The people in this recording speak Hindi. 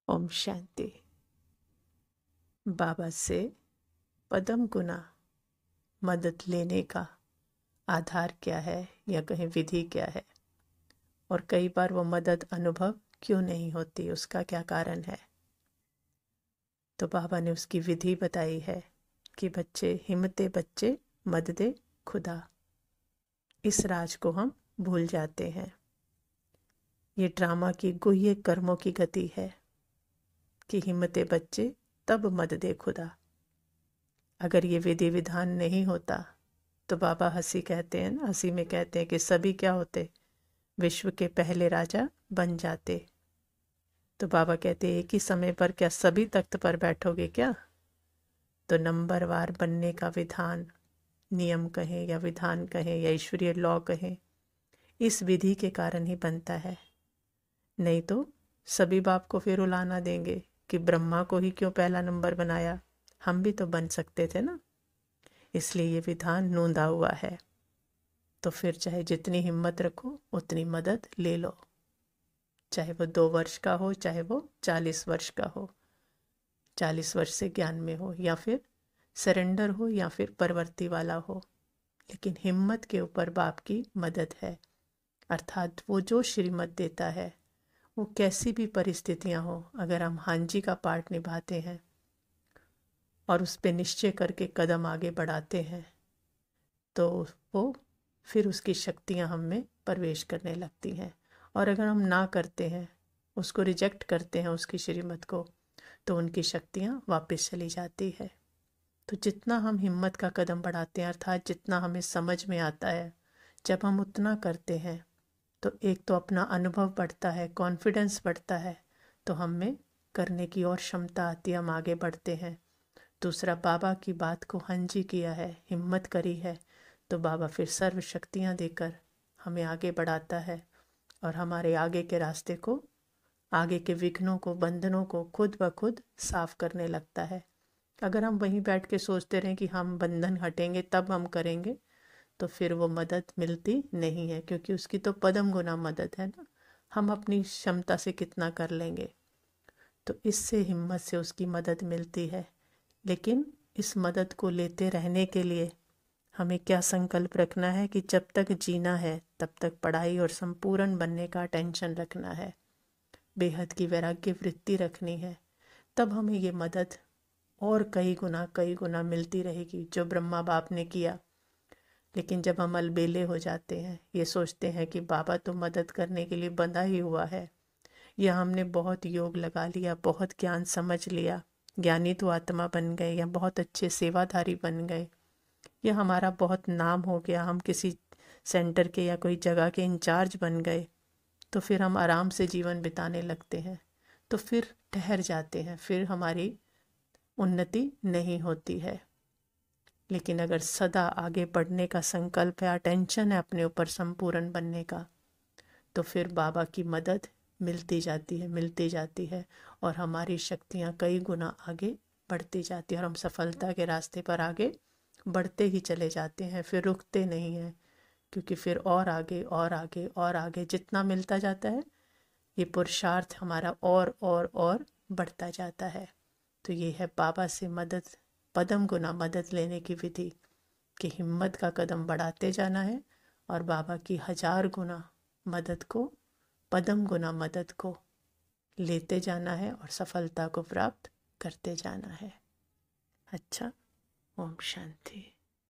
ओम शांति। बाबा से पदम गुना मदद लेने का आधार क्या है या कहीं विधि क्या है, और कई बार वो मदद अनुभव क्यों नहीं होती, उसका क्या कारण है। तो बाबा ने उसकी विधि बताई है कि बच्चे, हिम्मते बच्चे मददे खुदा। इस राज को हम भूल जाते हैं। ये ड्रामा की गुह्य कर्मों की गति है कि हिम्मते बच्चे तब मददे खुदा। अगर ये विधि विधान नहीं होता तो बाबा हंसी में कहते हैं कि सभी क्या होते, विश्व के पहले राजा बन जाते। तो बाबा कहते हैं एक ही समय पर क्या सभी तख्त पर बैठोगे क्या? तो नंबरवार बनने का विधान, नियम कहें या विधान कहें या ईश्वरीय लॉ कहें, इस विधि के कारण ही बनता है। नहीं तो सभी बाप को फिर उलाना देंगे कि ब्रह्मा को ही क्यों पहला नंबर बनाया, हम भी तो बन सकते थे ना। इसलिए ये विधान नूंदा हुआ है। तो फिर चाहे जितनी हिम्मत रखो उतनी मदद ले लो, चाहे वो 2 वर्ष का हो, चाहे वो 40 वर्ष का हो, 40 वर्ष से ज्ञान में हो, या फिर सरेंडर हो, या फिर परवर्ती वाला हो। लेकिन हिम्मत के ऊपर बाप की मदद है। अर्थात वो जो श्रीमत देता है, वो कैसी भी परिस्थितियां हो, अगर हम हाँ जी का पार्ट निभाते हैं और उस पे निश्चय करके कदम आगे बढ़ाते हैं, तो वो फिर उसकी शक्तियां हम में प्रवेश करने लगती हैं। और अगर हम ना करते हैं, उसको रिजेक्ट करते हैं, उसकी श्रीमत को, तो उनकी शक्तियां वापस चली जाती है। तो जितना हम हिम्मत का कदम बढ़ाते हैं, अर्थात जितना हमें समझ में आता है, जब हम उतना करते हैं, तो एक तो अपना अनुभव बढ़ता है, कॉन्फिडेंस बढ़ता है, तो हम में करने की और क्षमता आती है, हम आगे बढ़ते हैं। दूसरा, बाबा की बात को हाँ जी किया है, हिम्मत करी है, तो बाबा फिर सर्व शक्तियाँ देकर हमें आगे बढ़ाता है और हमारे आगे के रास्ते को, आगे के विघ्नों को, बंधनों को खुद ब खुद साफ करने लगता है। अगर हम वहीं बैठ के सोचते रहें कि हम बंधन हटेंगे तब हम करेंगे, तो फिर वो मदद मिलती नहीं है, क्योंकि उसकी तो पदम गुना मदद है ना। हम अपनी क्षमता से कितना कर लेंगे। तो इससे हिम्मत से उसकी मदद मिलती है। लेकिन इस मदद को लेते रहने के लिए हमें क्या संकल्प रखना है कि जब तक जीना है तब तक पढ़ाई और संपूर्ण बनने का टेंशन रखना है, बेहद की वैराग्य वृत्ति रखनी है। तब हमें ये मदद और कई गुना मिलती रहेगी जो ब्रह्मा बाप ने किया। लेकिन जब हम अलबेले हो जाते हैं, ये सोचते हैं कि बाबा तो मदद करने के लिए बंधा ही हुआ है, या हमने बहुत योग लगा लिया, बहुत ज्ञान समझ लिया, ज्ञानी तो आत्मा बन गए, या बहुत अच्छे सेवाधारी बन गए, या हमारा बहुत नाम हो गया, हम किसी सेंटर के या कोई जगह के इंचार्ज बन गए, तो फिर हम आराम से जीवन बिताने लगते हैं, तो फिर ठहर जाते हैं, फिर हमारी उन्नति नहीं होती है। लेकिन अगर सदा आगे बढ़ने का संकल्प है, अटेंशन है अपने ऊपर संपूर्ण बनने का, तो फिर बाबा की मदद मिलती जाती है, मिलती जाती है, और हमारी शक्तियाँ कई गुना आगे बढ़ती जाती है, और हम सफलता के रास्ते पर आगे बढ़ते ही चले जाते हैं, फिर रुकते नहीं हैं। क्योंकि फिर और आगे और आगे और आगे जितना मिलता जाता है, ये पुरुषार्थ हमारा और बढ़ता जाता है। तो ये है बाबा से मदद, पदम गुना मदद लेने की विधि, कि हिम्मत का कदम बढ़ाते जाना है और बाबा की 1000 गुना मदद को, पदम गुना मदद को लेते जाना है और सफलता को प्राप्त करते जाना है। अच्छा, ओम शांति।